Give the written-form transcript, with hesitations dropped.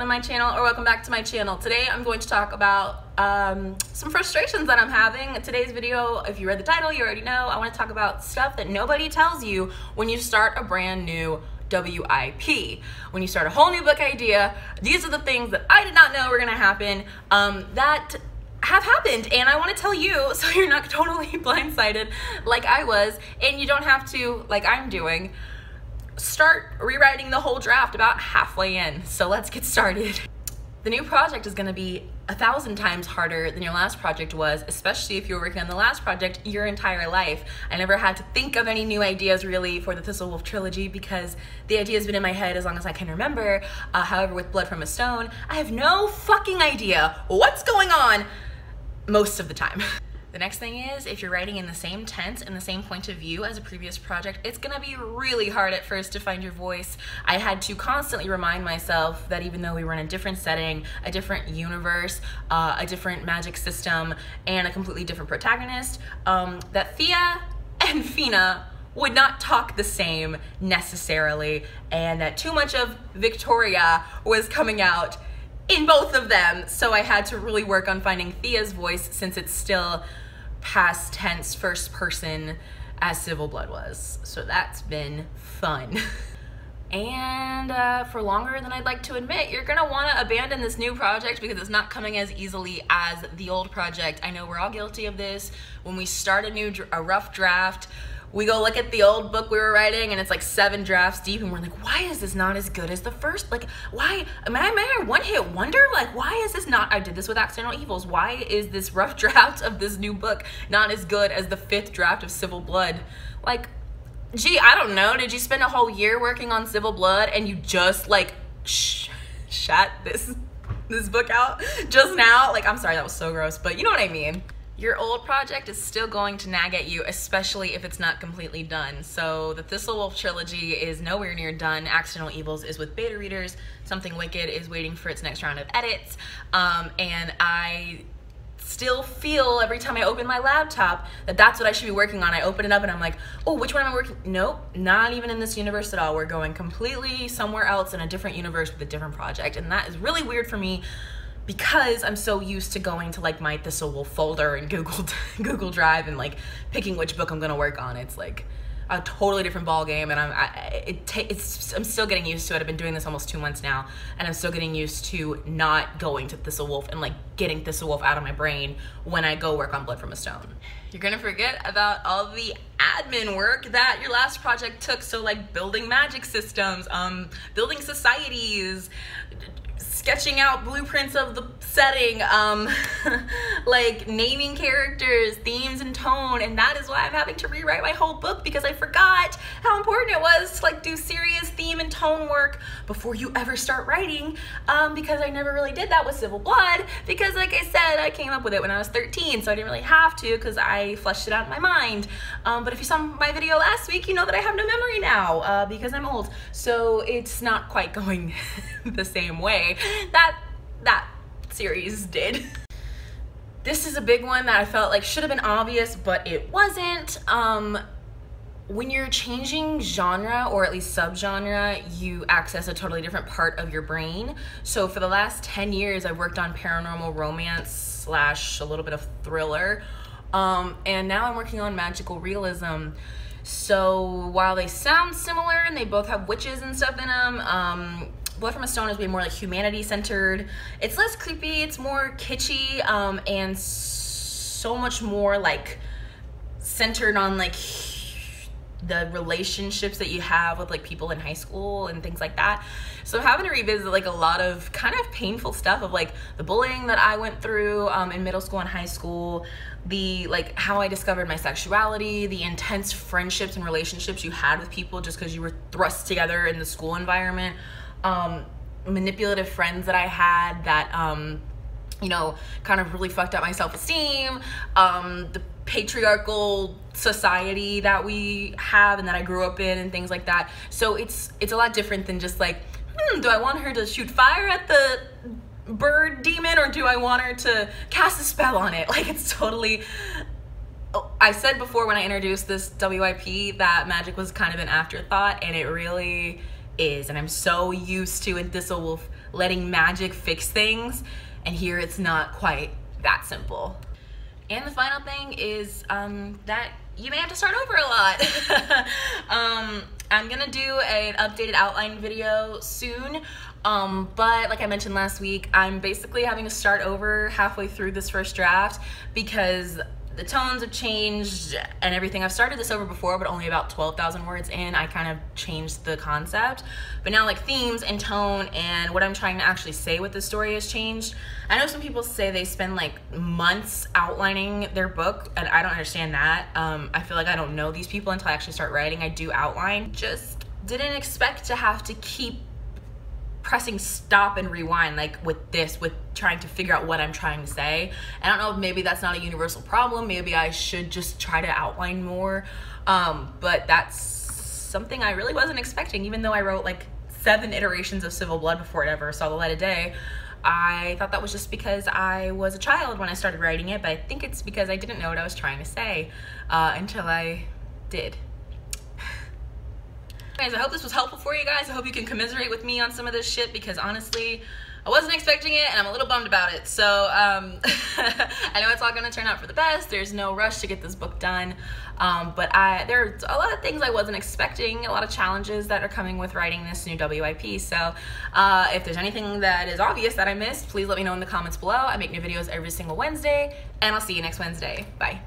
my channel, or welcome back to my channel. Today I'm going to talk about some frustrations that I'm having. In today's video, if you read the title, you already know, I want to talk about stuff that nobody tells you when you start a brand new WIP. When you start a whole new book idea, these are the things that I did not know were going to happen that have happened, and I want to tell you so you're not totally blindsided like I was, and you don't have to, like I'm doing, start rewriting the whole draft about halfway in. So let's get started. The new project is going to be 1,000 times harder than your last project was, especially if you were working on the last project your entire life. I never had to think of any new ideas really for the Thistlewolf trilogy because the idea has been in my head as long as I can remember. However, with Blood from a Stone, I have no fucking idea what's going on most of the time. The next thing is, if you're writing in the same tense and the same point of view as a previous project, it's gonna be really hard at first to find your voice. I had to constantly remind myself that even though we were in a different setting, a different universe, a different magic system, and a completely different protagonist, that Thea and Fina would not talk the same necessarily, and that too much of Victoria was coming out in both of them. So I had to really work on finding Thea's voice since it's still past tense first person as Civil Blood was. So that's been fun. And for longer than I'd like to admit, you're gonna wanna abandon this new project because it's not coming as easily as the old project. I know we're all guilty of this. When we start a rough draft, we go look at the old book we were writing and it's like 7 drafts deep and we're like, why is this not as good as the first? Like, why, am I one hit wonder? Like, why is this not, I did this with Accidental Evils. Why is this rough draft of this new book not as good as the 5th draft of Civil Blood? Like, gee, I don't know. Did you spend a whole year working on Civil Blood and you just like shat this book out just now? Like, I'm sorry, that was so gross, but you know what I mean. Your old project is still going to nag at you, especially if it's not completely done. So the Thistlewolf trilogy is nowhere near done. Accidental Evils is with beta readers. Something Wicked is waiting for its next round of edits. And I still feel every time I open my laptop that that's what I should be working on. I open it up and I'm like, oh, which one am I working? Nope, not even in this universe at all. We're going completely somewhere else in a different universe with a different project. And that is really weird for me, because I'm so used to going to like my Thistlewolf folder and Google Drive and like picking which book I'm gonna work on. It's like a totally different ball game, and I'm still getting used to it. I've been doing this almost 2 months now, and I'm still getting used to not going to Thistlewolf and like getting Thistlewolf out of my brain when I go work on Blood from a Stone. You're gonna forget about all the admin work that your last project took. So like building magic systems, building societies, sketching out blueprints of the setting, like naming characters, themes, and tone. And that is why I'm having to rewrite my whole book, because I forgot how important it was to like do serious theme and tone work before you ever start writing, because I never really did that with Civil Blood, because like I said, I came up with it when I was 13, so I didn't really have to because I fleshed it out in my mind. But if you saw my video last week, you know that I have no memory now because I'm old, so it's not quite going the same way that series did. This is a big one that I felt like should have been obvious, but it wasn't. When you're changing genre, or at least subgenre, you access a totally different part of your brain. So for the last 10 years, I've worked on paranormal romance / a little bit of thriller, and now I'm working on magical realism. So while they sound similar and they both have witches and stuff in them, Blood from a Stone is way more like humanity-centered. It's less creepy, it's more kitschy, and so much more like centered on like the relationships that you have with like people in high school and things like that. So I'm having to revisit like a lot of kind of painful stuff of like the bullying that I went through in middle school and high school, the like how I discovered my sexuality, the intense friendships and relationships you had with people just because you were thrust together in the school environment, manipulative friends that I had that you know, kind of really fucked up my self-esteem, the patriarchal society that we have and that I grew up in and things like that. So it's a lot different than just like, do I want her to shoot fire at the bird demon or do I want her to cast a spell on it? Like, it's totally, I said before when I introduced this WIP that magic was kind of an afterthought, and it really is. And I'm so used to in Thistlewolf letting magic fix things, and here it's not quite that simple. And the final thing is that you may have to start over a lot. I'm gonna do an updated outline video soon, but like I mentioned last week, I'm basically having to start over halfway through this first draft because the tones have changed and everything. I've started this over before, but only about 12,000 words in. I kind of changed the concept, but now like themes and tone and what I'm trying to actually say with the story has changed. I know some people say they spend like months outlining their book, and I don't understand that. I feel like I don't know these people until I actually start writing. I do outline. Just didn't expect to have to keep pressing stop and rewind like with trying to figure out what I'm trying to say. I don't know if maybe that's not a universal problem. Maybe I should just try to outline more, but that's something I really wasn't expecting. Even though I wrote like 7 iterations of Civil Blood before it ever saw the light of day, I thought that was just because I was a child when I started writing it, but I think it's because I didn't know what I was trying to say until I did. Guys, I hope this was helpful for you guys. I hope you can commiserate with me on some of this shit, because honestly, I wasn't expecting it and I'm a little bummed about it. So I know it's all gonna turn out for the best. There's no rush to get this book done, but there's a lot of things I wasn't expecting, a lot of challenges that are coming with writing this new WIP. So if there's anything that is obvious that I missed, please let me know in the comments below. I make new videos every single Wednesday, and I'll see you next Wednesday. Bye.